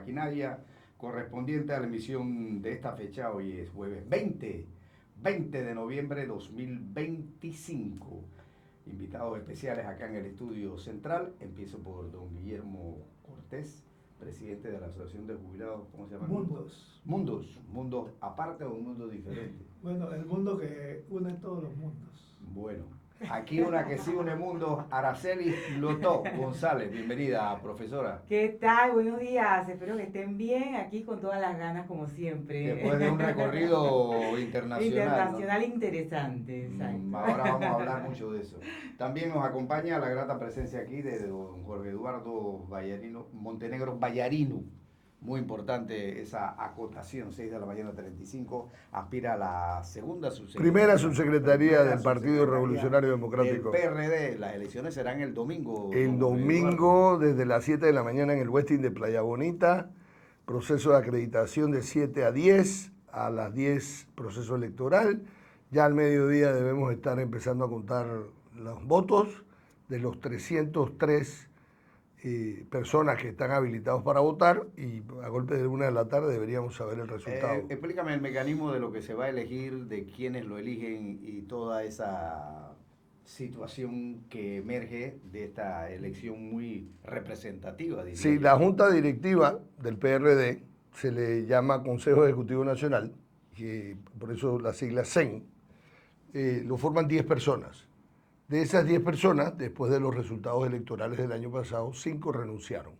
maquinaria correspondiente a la emisión de esta fecha. Hoy es jueves 20 de noviembre de 2025. Invitados especiales acá en el estudio central. Empiezo por don Guillermo Cortés, presidente de la Asociación de Jubilados. ¿Cómo se llama? Mundos aparte o un mundo diferente. Bueno, el mundo que une todos los mundos. Bueno, aquí una que sí une mundos, Araceli Lotó González. Bienvenida, profesora. ¿Qué tal? Buenos días. Espero que estén bien aquí con todas las ganas, como siempre. Después de un recorrido internacional. Interesante, exacto. Ahora vamos a hablar mucho de eso. También nos acompaña la grata presencia aquí de don Jorge Eduardo Montenegro Vallarino. Muy importante esa acotación, 6 de la mañana 35, aspira a la primera subsecretaría del Partido Revolucionario Democrático. El PRD, las elecciones serán el domingo. El domingo desde las 7 de la mañana en el Westin de Playa Bonita, proceso de acreditación de 7 a 10, a las 10 proceso electoral. Ya al mediodía debemos estar empezando a contar los votos de los 303 personas que están habilitados para votar, y a golpe de 1 de la tarde deberíamos saber el resultado. Explícame el mecanismo de lo que se va a elegir, de quiénes lo eligen y toda esa situación que emerge de esta elección muy representativa. Sí, la Junta Directiva del PRD se le llama Consejo Ejecutivo Nacional, que por eso la sigla CEN, lo forman 10 personas. De esas 10 personas, después de los resultados electorales del año pasado, 5 renunciaron.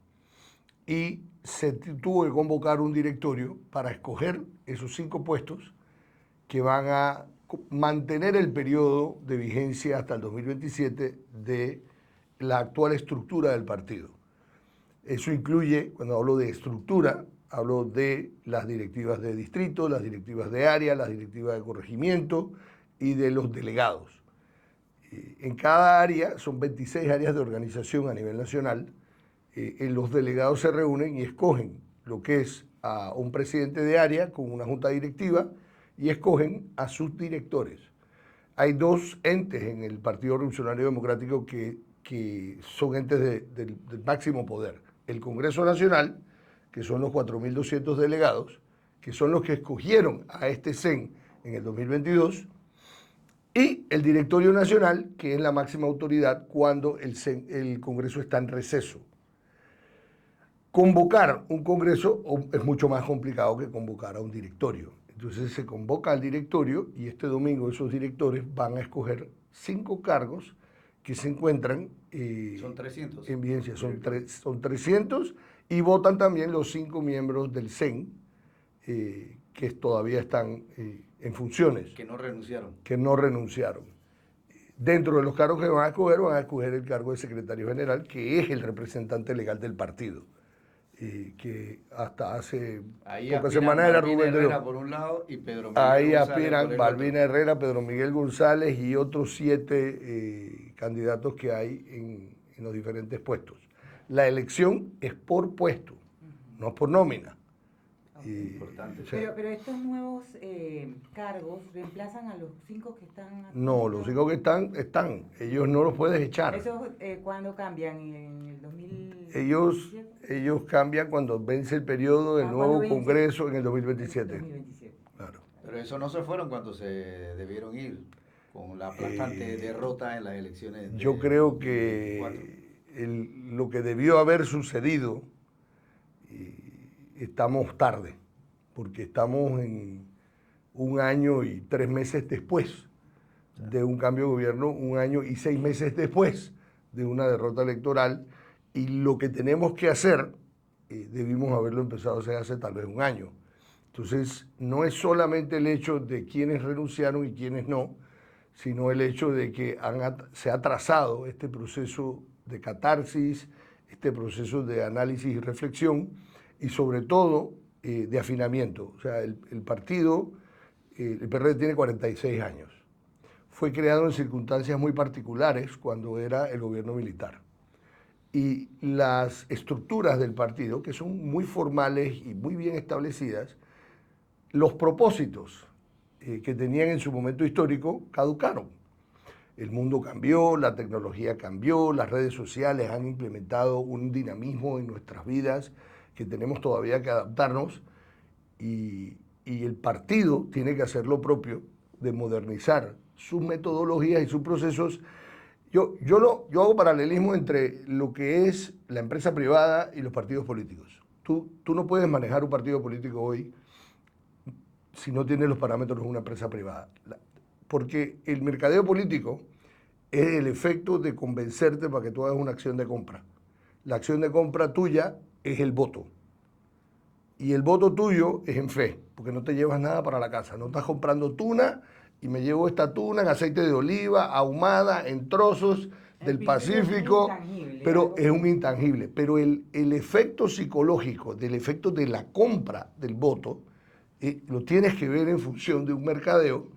Y se tuvo que convocar un directorio para escoger esos 5 puestos que van a mantener el periodo de vigencia hasta el 2027 de la actual estructura del partido. Eso incluye, cuando hablo de estructura, hablo de las directivas de distrito, las directivas de área, las directivas de corregimiento y de los delegados. En cada área, son 26 áreas de organización a nivel nacional, los delegados se reúnen y escogen lo que es a un presidente de área con una junta directiva y escogen a sus directores. Hay 2 entes en el Partido Revolucionario Democrático que son entes del máximo poder. El Congreso Nacional, que son los 4.200 delegados, que son los que escogieron a este CEN en el 2022, y el Directorio Nacional, que es la máxima autoridad cuando el Congreso está en receso. Convocar un Congreso es mucho más complicado que convocar a un directorio. Entonces se convoca al directorio y este domingo esos directores van a escoger 5 cargos que se encuentran son 300. en vigencia. Son 300 y votan también los 5 miembros del CEN que todavía están en funciones. Que no renunciaron. Dentro de los cargos que van a escoger el cargo de secretario general, que es el representante legal del partido, que hasta hace pocas semanas era Rubén Herrera por un lado y Pedro Miguel Ahí González aspiran Balbina Herrera, Pedro Miguel González y otros 7 candidatos que hay en los diferentes puestos. La elección es por puesto, no es por nómina. Importante. Pero estos nuevos cargos reemplazan a los 5 que están... No, los 5 que están. Ellos no los puedes echar. ¿Esos cuándo cambian? ¿En el 2017? Ellos cambian cuando vence el periodo del nuevo Congreso en el 2027. Claro. Pero eso no se fueron cuando se debieron ir, con la aplastante derrota en las elecciones. Yo creo que lo que debió haber sucedido... Estamos tarde, porque estamos en 1 año y 3 meses después de un cambio de gobierno, 1 año y 6 meses después de una derrota electoral, y lo que tenemos que hacer, debimos haberlo empezado hace tal vez 1 año. Entonces, no es solamente el hecho de quienes renunciaron y quienes no, sino el hecho de que se ha trazado este proceso de catarsis, este proceso de análisis y reflexión, y sobre todo de afinamiento. O sea, el partido, el PRD tiene 46 años. Fue creado en circunstancias muy particulares cuando era el gobierno militar. Y las estructuras del partido, que son muy formales y muy bien establecidas, los propósitos que tenían en su momento histórico caducaron. El mundo cambió, la tecnología cambió, las redes sociales han implementado un dinamismo en nuestras vidas que tenemos todavía que adaptarnos y el partido tiene que hacer lo propio de modernizar sus metodologías y sus procesos. Yo hago paralelismo entre lo que es la empresa privada y los partidos políticos. Tú no puedes manejar un partido político hoy si no tienes los parámetros de una empresa privada. Porque el mercadeo político es el efecto de convencerte para que tú hagas una acción de compra. La acción de compra tuya es el voto. Y el voto tuyo es en fe, porque no te llevas nada para la casa. No estás comprando tuna y me llevo esta tuna en aceite de oliva, ahumada, en trozos del Pacífico, pero es un intangible. Pero el efecto psicológico del efecto de la compra del voto lo tienes que ver en función de un mercadeo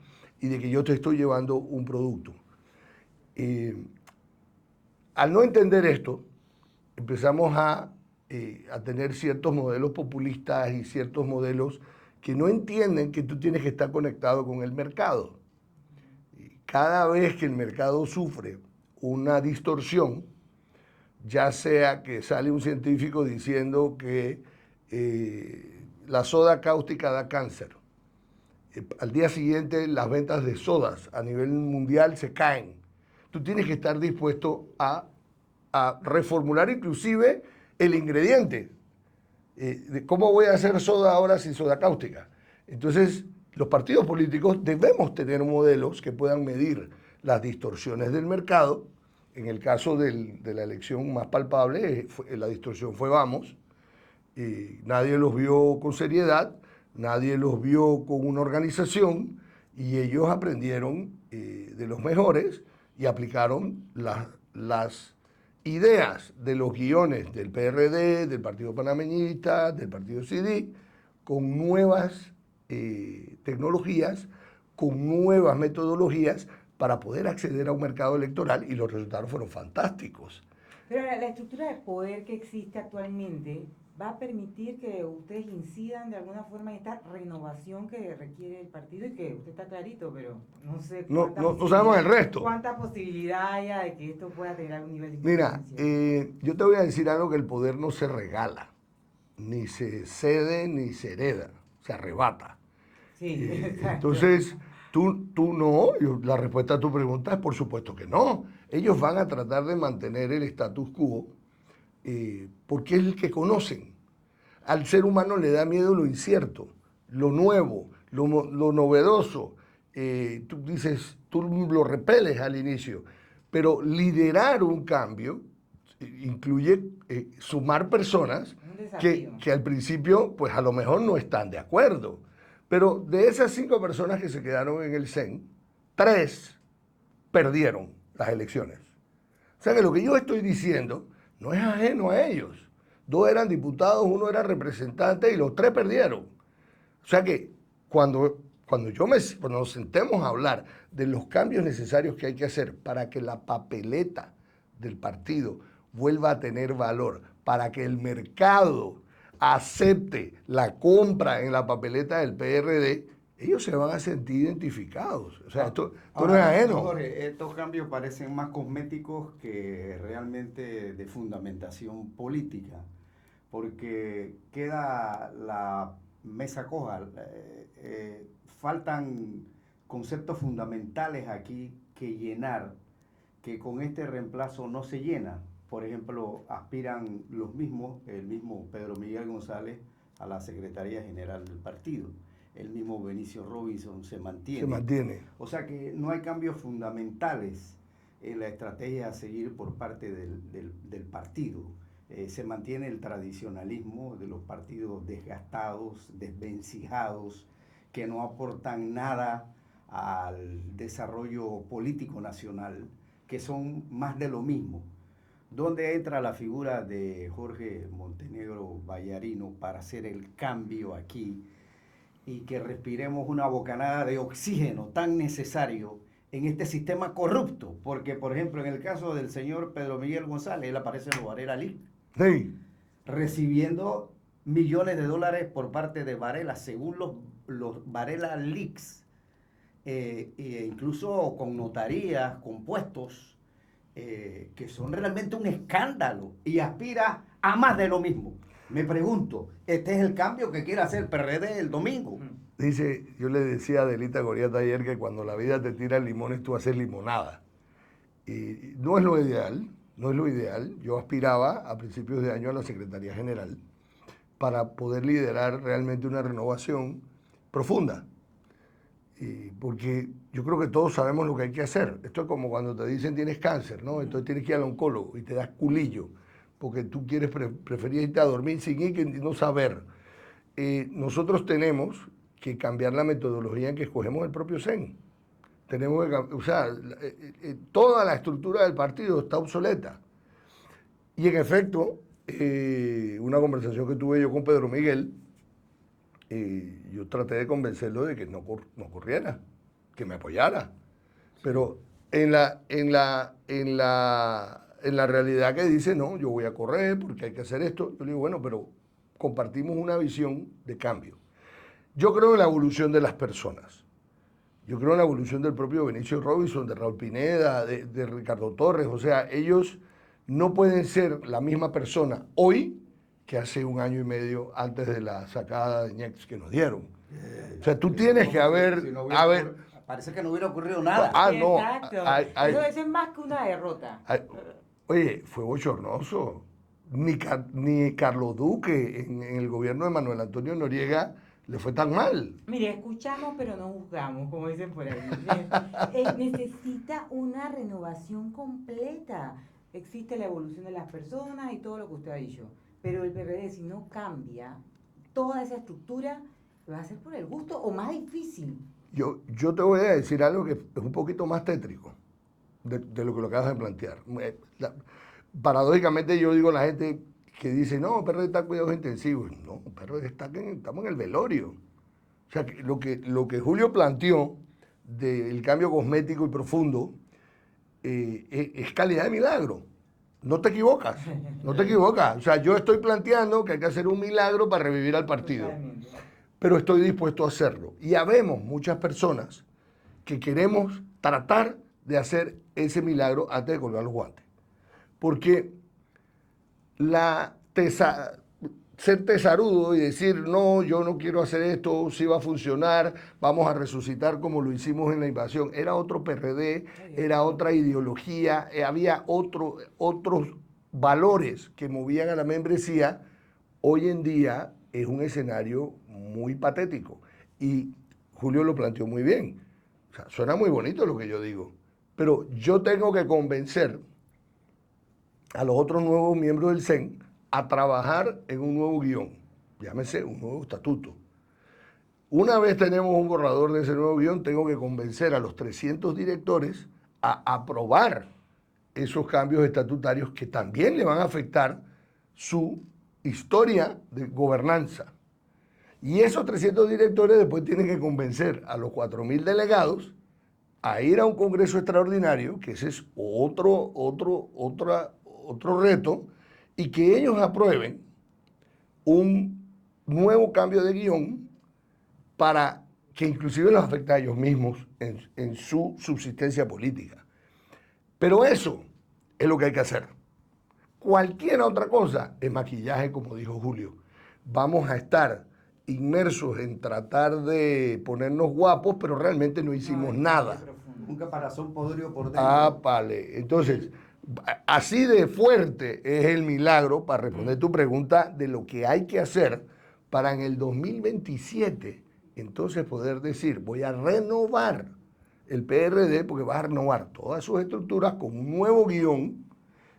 y de que yo te estoy llevando un producto. Al no entender esto, empezamos a tener ciertos modelos populistas y ciertos modelos que no entienden que tú tienes que estar conectado con el mercado. Cada vez que el mercado sufre una distorsión, ya sea que sale un científico diciendo que la soda cáustica da cáncer, al día siguiente las ventas de sodas a nivel mundial se caen. Tú tienes que estar dispuesto a reformular inclusive el ingrediente. ¿Cómo voy a hacer soda ahora sin soda cáustica? Entonces, los partidos políticos debemos tener modelos que puedan medir las distorsiones del mercado. En el caso de la elección más palpable, la distorsión fue Vamos. Nadie los vio con seriedad, nadie los vio con una organización y ellos aprendieron de los mejores y aplicaron las ideas de los guiones del PRD, del Partido Panameñista, del Partido CD, con nuevas tecnologías, con nuevas metodologías para poder acceder a un mercado electoral y los resultados fueron fantásticos. Pero la estructura de poder que existe actualmente va a permitir que ustedes incidan de alguna forma en esta renovación que requiere el partido y que usted está clarito, pero no sé no sabemos el resto. ¿Cuánta posibilidad haya de que esto pueda tener algún nivel de Mira, influencia? yo te voy a decir algo, que el poder no se regala, ni se cede, ni se hereda, se arrebata. Sí, exacto. Entonces, tú no, la respuesta a tu pregunta es por supuesto que no. Ellos van a tratar de mantener el status quo porque es el que conocen. Al ser humano le da miedo lo incierto, lo nuevo, lo novedoso. Tú dices, tú lo repeles al inicio, pero liderar un cambio incluye sumar personas que al principio, pues a lo mejor no están de acuerdo. Pero de esas 5 personas que se quedaron en el CEN, 3 perdieron las elecciones. O sea que lo que yo estoy diciendo no es ajeno a ellos. 2 eran diputados, 1 era representante y los 3 perdieron. O sea que cuando nos sentemos a hablar de los cambios necesarios que hay que hacer para que la papeleta del partido vuelva a tener valor, para que el mercado acepte la compra en la papeleta del PRD, ellos se van a sentir identificados. O sea, esto no es ajeno. Jorge, estos cambios parecen más cosméticos que realmente de fundamentación política, porque queda la mesa coja. Faltan conceptos fundamentales aquí que llenar, que con este reemplazo no se llena. Por ejemplo, aspiran el mismo Pedro Miguel González a la Secretaría General del partido. El mismo Benicio Robinson se mantiene. O sea que no hay cambios fundamentales en la estrategia a seguir por parte del partido. Se mantiene el tradicionalismo de los partidos desgastados, desvencijados, que no aportan nada al desarrollo político nacional, que son más de lo mismo. ¿Dónde entra la figura de Jorge Montenegro Vallarino para hacer el cambio aquí y que respiremos una bocanada de oxígeno tan necesario en este sistema corrupto? Porque, por ejemplo, en el caso del señor Pedro Miguel González, él aparece en los Varela Leaks, Sí. recibiendo millones de dólares por parte de Varela, según los Varela Leaks, incluso con notarías, con puestos, que son realmente un escándalo y aspira a más de lo mismo. Me pregunto, ¿este es el cambio que quiere hacer PRD el domingo? Dice, yo le decía a Adelita Goriata ayer que cuando la vida te tira limones, tú haces limonada. Y no es lo ideal, no es lo ideal. Yo aspiraba a principios de año a la Secretaría General para poder liderar realmente una renovación profunda. Porque yo creo que todos sabemos lo que hay que hacer. Esto es como cuando te dicen tienes cáncer, ¿no? Entonces tienes que ir al oncólogo y te das culillo, porque tú quieres preferir irte a dormir sin ir que no saber. Nosotros tenemos que cambiar la metodología en que escogemos el propio CEN. Tenemos que, o sea, toda la estructura del partido está obsoleta. Y en efecto, una conversación que tuve yo con Pedro Miguel, yo traté de convencerlo de que no corriera, que me apoyara. Pero en la realidad que dice, no, yo voy a correr porque hay que hacer esto, yo le digo, bueno, pero compartimos una visión de cambio. Yo creo en la evolución de las personas. Yo creo en la evolución del propio Benicio Robinson, de Raúl Pineda, de Ricardo Torres. O sea, ellos no pueden ser la misma persona hoy que hace un año y medio antes de la sacada de Ñex que nos dieron. O sea, tú tienes que haber... Si no hubiera parece que no hubiera ocurrido nada. Ah, Sí, no. exacto. Eso es más que una derrota. Oye, fue bochornoso. Ni Carlos Duque en el gobierno de Manuel Antonio Noriega le fue tan mal. Mire, escuchamos pero no juzgamos, como dicen por ahí. Necesita una renovación completa. Existe la evolución de las personas y todo lo que usted ha dicho. Pero el PRD, si no cambia toda esa estructura, ¿lo va a hacer por el gusto o más difícil? Yo te voy a decir algo que es un poquito más tétrico de lo que lo acabas de plantear. Paradójicamente yo digo a la gente que dice, no, PRD está en cuidados intensivos. No, PRD estamos en el velorio. O sea, lo que Julio planteó del cambio cosmético y profundo es calidad de milagro. No te equivocas, no te equivocas. O sea, yo estoy planteando que hay que hacer un milagro para revivir al partido. Totalmente. Pero estoy dispuesto a hacerlo. Y habemos muchas personas que queremos tratar de hacer ese milagro antes de colgar los guantes. Porque ser tesarudo y decir, no, yo no quiero hacer esto, sí va a funcionar, vamos a resucitar como lo hicimos en la invasión, era otro PRD, era otra ideología, había otros valores que movían a la membresía. Hoy en día es un escenario muy patético. Y Julio lo planteó muy bien. O sea, suena muy bonito lo que yo digo, pero yo tengo que convencer a los otros nuevos miembros del CEN a trabajar en un nuevo guión, llámese un nuevo estatuto. Una vez tenemos un borrador de ese nuevo guión, tengo que convencer a los 300 directores a aprobar esos cambios estatutarios que también le van a afectar su historia de gobernanza. Y esos 300 directores después tienen que convencer a los 4.000 delegados a ir a un congreso extraordinario, que ese es otro reto, y que ellos aprueben un nuevo cambio de guión para que inclusive los afecte a ellos mismos en su subsistencia política. Pero eso es lo que hay que hacer. Cualquier otra cosa es maquillaje, como dijo Julio. Vamos a estar inmersos en tratar de ponernos guapos, pero realmente no hicimos nada. Un caparazón podrido por dentro. Ah, vale. Entonces, así de fuerte es el milagro, para responder tu pregunta, de lo que hay que hacer para en el 2027, entonces poder decir, voy a renovar el PRD, porque vas a renovar todas sus estructuras con un nuevo guión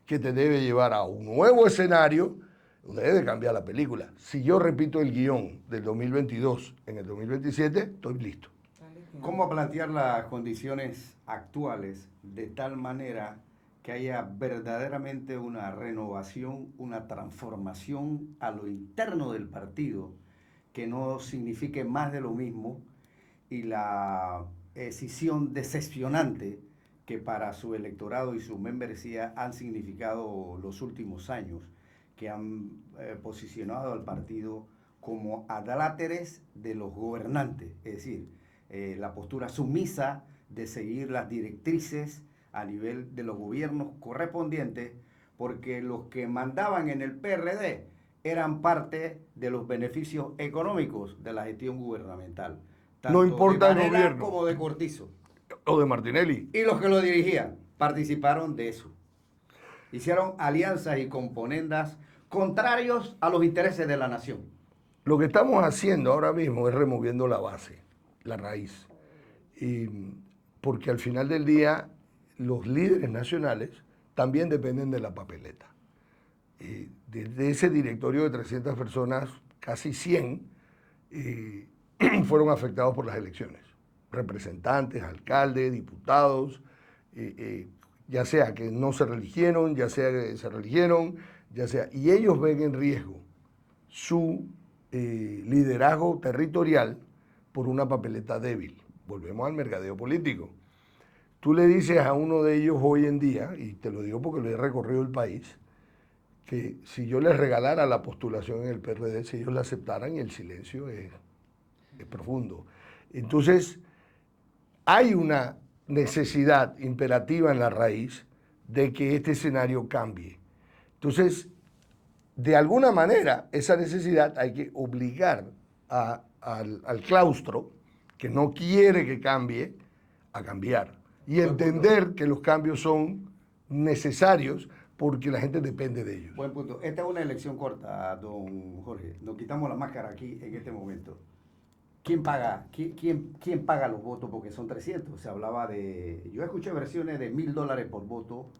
que te debe llevar a un nuevo escenario donde debe cambiar la película. Si yo repito el guión del 2022 en el 2027, estoy listo. ¿Cómo plantear las condiciones actuales de tal manera que haya verdaderamente una renovación, una transformación a lo interno del partido, que no signifique más de lo mismo, y la escisión decepcionante que para su electorado y su membresía han significado los últimos años, que han posicionado al partido como adláteres de los gobernantes, es decir, la postura sumisa de seguir las directrices a nivel de los gobiernos correspondientes, porque los que mandaban en el PRD eran parte de los beneficios económicos de la gestión gubernamental. No importa el de Varela gobierno. como de Cortizo. O de Martinelli. Y los que lo dirigían participaron de eso. Hicieron alianzas y componendas contrarios a los intereses de la nación. Lo que estamos haciendo ahora mismo es removiendo la base, la raíz. Y porque al final del día los líderes nacionales también dependen de la papeleta. De ese directorio de 300 personas, casi 100 fueron afectados por las elecciones. Representantes, alcaldes, diputados, ya sea que no se reeligieron, ya sea que se reeligieron, ya sea, y ellos ven en riesgo su liderazgo territorial por una papeleta débil. Volvemos al mercadeo político. Tú le dices a uno de ellos hoy en día, y te lo digo porque lo he recorrido el país, que si yo les regalara la postulación en el PRD, si ellos la aceptaran, el silencio es profundo. Entonces, hay una necesidad imperativa en la raíz de que este escenario cambie. Entonces, de alguna manera, esa necesidad hay que obligar al claustro, que no quiere que cambie, a cambiar. Y entender que los cambios son necesarios porque la gente depende de ellos. Buen punto. Esta es una elección corta, don Jorge. Nos quitamos la máscara aquí en este momento. ¿Quién paga? ¿Quién paga los votos? Porque son 300. Se hablaba de... Yo escuché versiones de $1,000 por voto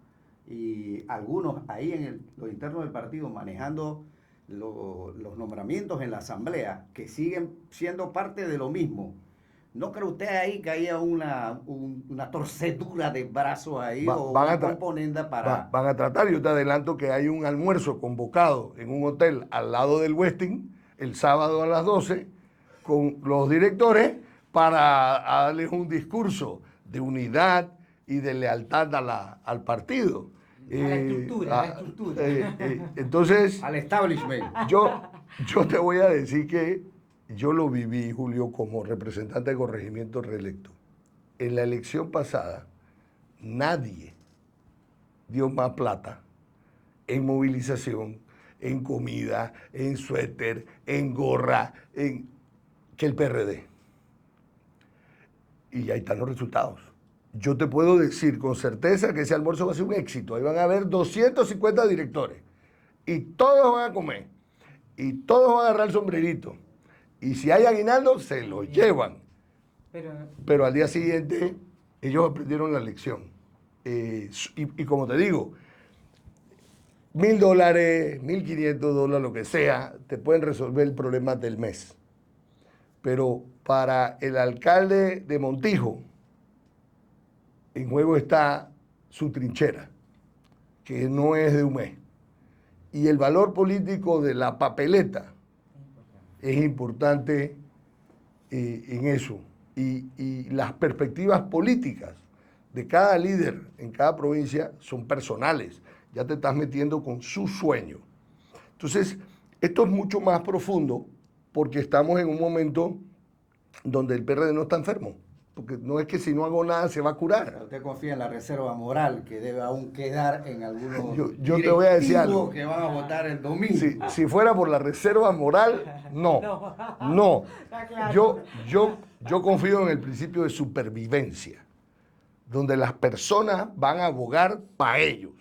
y algunos ahí en los internos del partido manejando los nombramientos en la asamblea que siguen siendo parte de lo mismo. ¿No cree usted ahí que haya una torcedura de brazos ahí o una componenda para...? Van a tratar, yo te adelanto que hay un almuerzo convocado en un hotel al lado del Westin el sábado a las 12 con los directores para darles un discurso de unidad y de lealtad al partido. A la estructura, Entonces, al establishment. Yo te voy a decir que yo lo viví, Julio, como representante de corregimiento reelecto. En la elección pasada, nadie dio más plata en movilización, en comida, en suéter, en gorra, que el PRD. Y ahí están los resultados. Yo te puedo decir con certeza que ese almuerzo va a ser un éxito. Ahí van a haber 250 directores. Y todos van a comer. Y todos van a agarrar el sombrerito. Y si hay aguinaldo, se lo llevan. Pero al día siguiente, ellos aprendieron la lección. Y como te digo, $1,000, $1,500, lo que sea, te pueden resolver el problema del mes. Pero para el alcalde de Montijo, en juego está su trinchera, que no es de un mes. Y el valor político de la papeleta es importante en eso. Y las perspectivas políticas de cada líder en cada provincia son personales. Ya te estás metiendo con su sueño. Entonces, esto es mucho más profundo porque estamos en un momento donde el PRD no está enfermo. Porque no es que si no hago nada se va a curar. Usted confía en la reserva moral que debe aún quedar en algunos yo te voy a decir algo. Que van a votar el domingo. Si fuera por la reserva moral, no. Yo confío en el principio de supervivencia, donde las personas van a abogar para ellos,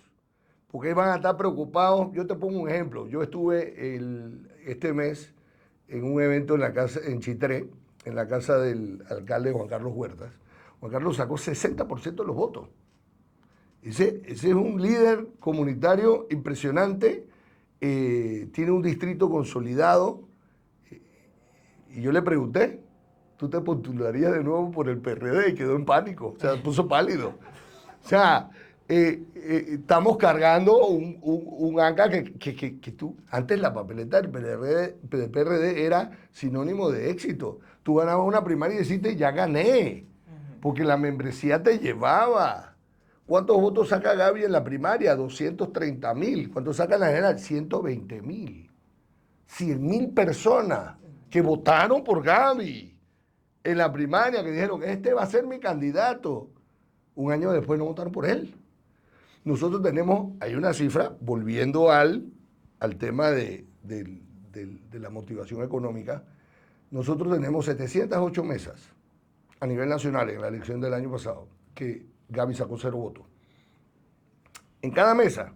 porque van a estar preocupados. Yo te pongo un ejemplo. Yo estuve este mes en un evento en la casa en Chitré, en la casa del alcalde Juan Carlos Huertas. Juan Carlos sacó 60% de los votos. Ese es un líder comunitario impresionante, tiene un distrito consolidado. Y yo le pregunté, ¿tú te postularías de nuevo por el PRD? Y quedó en pánico, o sea, puso pálido. O sea, estamos cargando un anca que tú, antes la papeleta del PRD era sinónimo de éxito. Tú ganabas una primaria y deciste, ya gané, porque la membresía te llevaba. ¿Cuántos votos saca Gaby en la primaria? 230,000. ¿Cuántos saca en la general? 120,000. 100,000 personas que votaron por Gaby en la primaria, que dijeron, este va a ser mi candidato. Un año después no votaron por él. Nosotros hay una cifra, volviendo al tema de de la motivación económica, nosotros tenemos 708 mesas a nivel nacional en la elección del año pasado, que Gaby sacó 0 votos. En cada mesa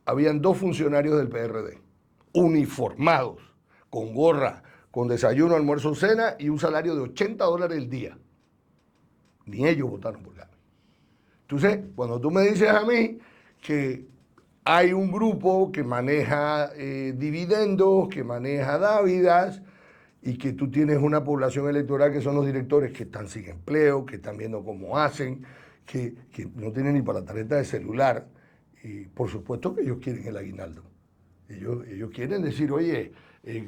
habían 2 funcionarios del PRD, uniformados, con gorra, con desayuno, almuerzo, cena y un salario de $80 el día. Ni ellos votaron por Gaby. Entonces, cuando tú me dices a mí que hay un grupo que maneja dividendos, que maneja dávidas, y que tú tienes una población electoral que son los directores que están sin empleo, que están viendo cómo hacen, que no tienen ni para la tarjeta de celular, y por supuesto que ellos quieren el aguinaldo. Ellos quieren decir, oye,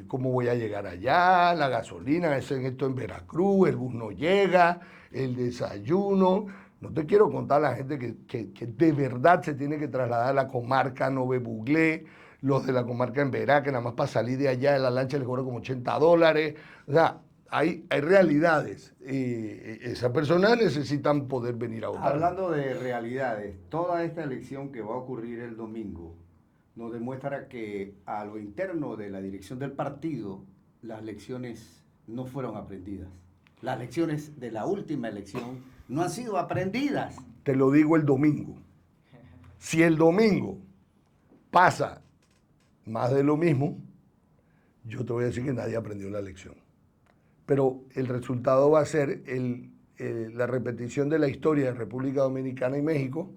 ¿cómo voy a llegar allá? La gasolina, hacen esto en Veracruz, el bus no llega, el desayuno. No te quiero contar a la gente que de verdad se tiene que trasladar a la comarca Nove Buglé, los de la comarca en Verá, que nada más para salir de allá en la lancha les cobran como $80. O sea, hay realidades. Esas personas necesitan poder venir a votar. Hablando de realidades, toda esta elección que va a ocurrir el domingo nos demuestra que a lo interno de la dirección del partido las lecciones no fueron aprendidas. Las lecciones de la última elección no han sido aprendidas. Te lo digo el domingo. Si el domingo pasa más de lo mismo, yo te voy a decir que nadie aprendió la lección. Pero el resultado va a ser la repetición de la historia de República Dominicana y México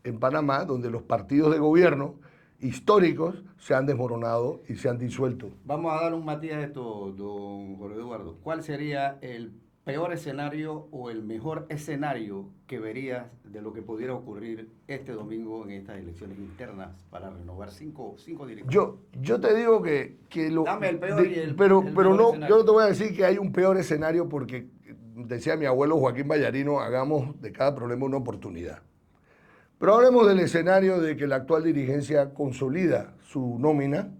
en Panamá, donde los partidos de gobierno históricos se han desmoronado y se han disuelto. Vamos a dar un matiz a esto, don Jorge Eduardo. ¿Cuál sería el peor escenario o el mejor escenario que verías de lo que pudiera ocurrir este domingo en estas elecciones internas para renovar cinco directores? Yo te digo que lo... Dame el peor y el pero mejor no, escenario. yo no te voy a decir que hay un peor escenario porque, decía mi abuelo Joaquín Vallarino, hagamos de cada problema una oportunidad. Pero hablemos del escenario de que la actual dirigencia consolida su nómina,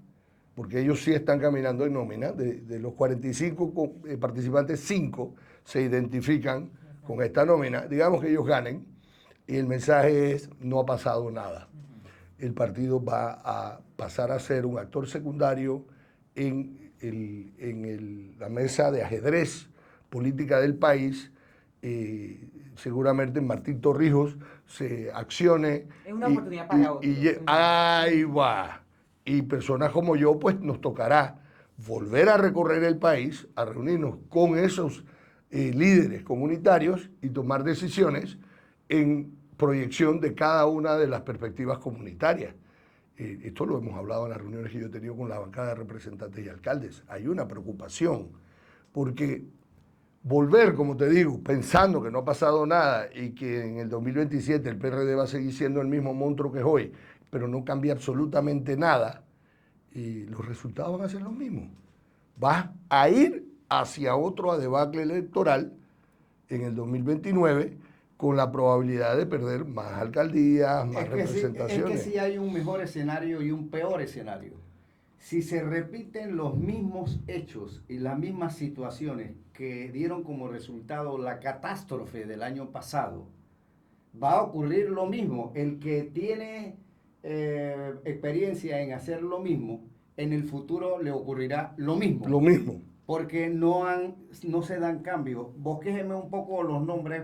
porque ellos sí están caminando en nómina. De los 45 participantes, 5 se identifican con esta nómina. Digamos que ellos ganen y el mensaje es: no ha pasado nada. El partido va a pasar a ser un actor secundario en la mesa de ajedrez política del país. Seguramente Martín Torrijos se accione. Es una oportunidad para otros. Ahí va. Y personas como yo, pues nos tocará volver a recorrer el país, a reunirnos con esos líderes comunitarios y tomar decisiones en proyección de cada una de las perspectivas comunitarias. Esto lo hemos hablado en las reuniones que yo he tenido con la bancada de representantes y alcaldes. Hay una preocupación, porque volver, como te digo, pensando que no ha pasado nada y que en el 2027 el PRD va a seguir siendo el mismo monstruo que es hoy, pero no cambia absolutamente nada, y los resultados van a ser los mismos. Vas a ir hacia otro debacle electoral en el 2029 con la probabilidad de perder más alcaldías, más representaciones. Es que sí hay un mejor escenario y un peor escenario. Si se repiten los mismos hechos y las mismas situaciones que dieron como resultado la catástrofe del año pasado, va a ocurrir lo mismo. El que tiene experiencia en hacer lo mismo, en el futuro le ocurrirá lo mismo. Lo mismo. Porque no se dan cambios. Bosquéjeme un poco los nombres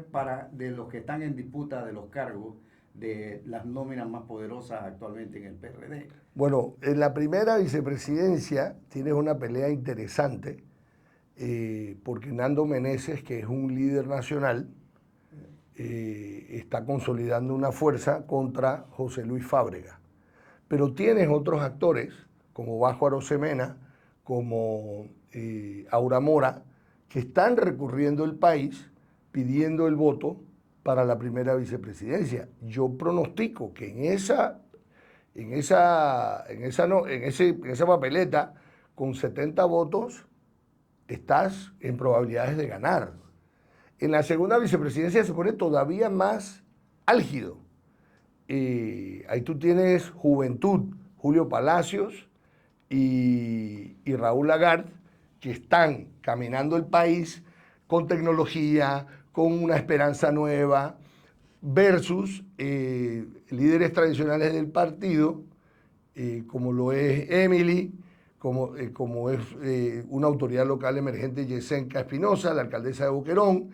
de los que están en disputa de los cargos de las nóminas más poderosas actualmente en el PRD. Bueno, en la primera vicepresidencia tienes una pelea interesante, porque Nando Meneses, que es un líder nacional, está consolidando una fuerza contra José Luis Fábrega. Pero tienes otros actores, como Bajo Arosemena, como Aura Mora, que están recorriendo el país pidiendo el voto para la primera vicepresidencia. Yo pronostico que en esa papeleta, con 70 votos, estás en probabilidades de ganar. En la segunda vicepresidencia se pone todavía más álgido. Ahí tú tienes Juventud, Julio Palacios y Raúl Lagarde, que están caminando el país con tecnología, con una esperanza nueva, versus líderes tradicionales del partido, como lo es Emily, como es una autoridad local emergente, Yesenka Espinosa, la alcaldesa de Boquerón.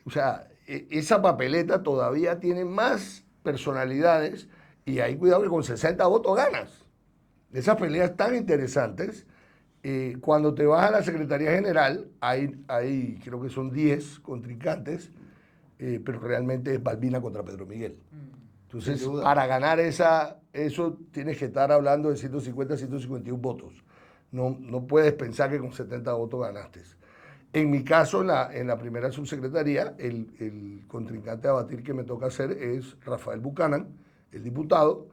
O sea, esa papeleta todavía tiene más personalidades y hay cuidado que con 60 votos ganas. Esas peleas tan interesantes. Cuando te vas a la Secretaría General, hay creo que son 10 contrincantes, pero realmente es Balbina contra Pedro Miguel. Entonces, para ganar eso tienes que estar hablando de 150, 151 votos. No puedes pensar que con 70 votos ganaste. En mi caso, en la primera subsecretaría, el contrincante a batir que me toca hacer es Rafael Buchanan, el diputado,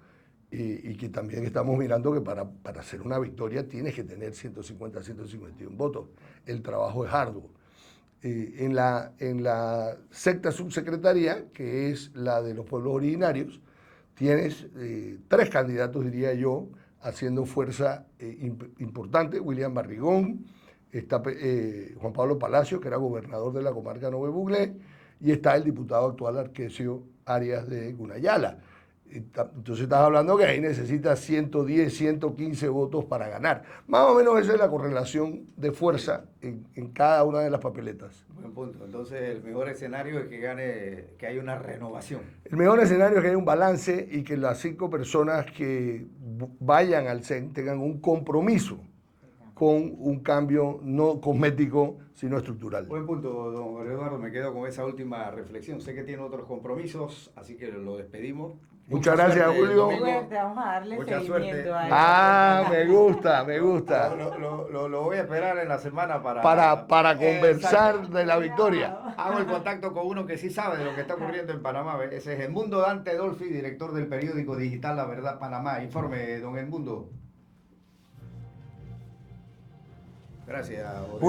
y que también estamos mirando que para hacer una victoria tienes que tener 150, 151 votos. El trabajo es arduo. En la sexta subsecretaría, que es la de los pueblos originarios, tienes 3 candidatos, diría yo, haciendo fuerza importante. William Barrigón, está Juan Pablo Palacio, que era gobernador de la comarca Nove Buglé, y está el diputado actual Arquesio Arias de Gunayala. Entonces estás hablando que ahí necesitas 110, 115 votos para ganar. Más o menos esa es la correlación de fuerza en cada una de las papeletas. Buen punto. Entonces el mejor escenario es que haya una renovación. El mejor escenario es que haya un balance y que las 5 personas que vayan al CEN tengan un compromiso con un cambio no cosmético, sino estructural. Buen punto, don Eduardo. Me quedo con esa última reflexión. Sé que tiene otros compromisos, así que lo despedimos. Muchas gracias, Julio. Suerte, vamos a darle Mucha seguimiento suerte. a Me gusta, me gusta. Lo voy a esperar en la semana Para conversar Exacto. de la victoria. Hago el contacto con uno que sí sabe de lo que está ocurriendo en Panamá. Ese es Edmundo Dante Dolfi, director del periódico digital La Verdad Panamá. Informe, don Edmundo. Gracias, Julio.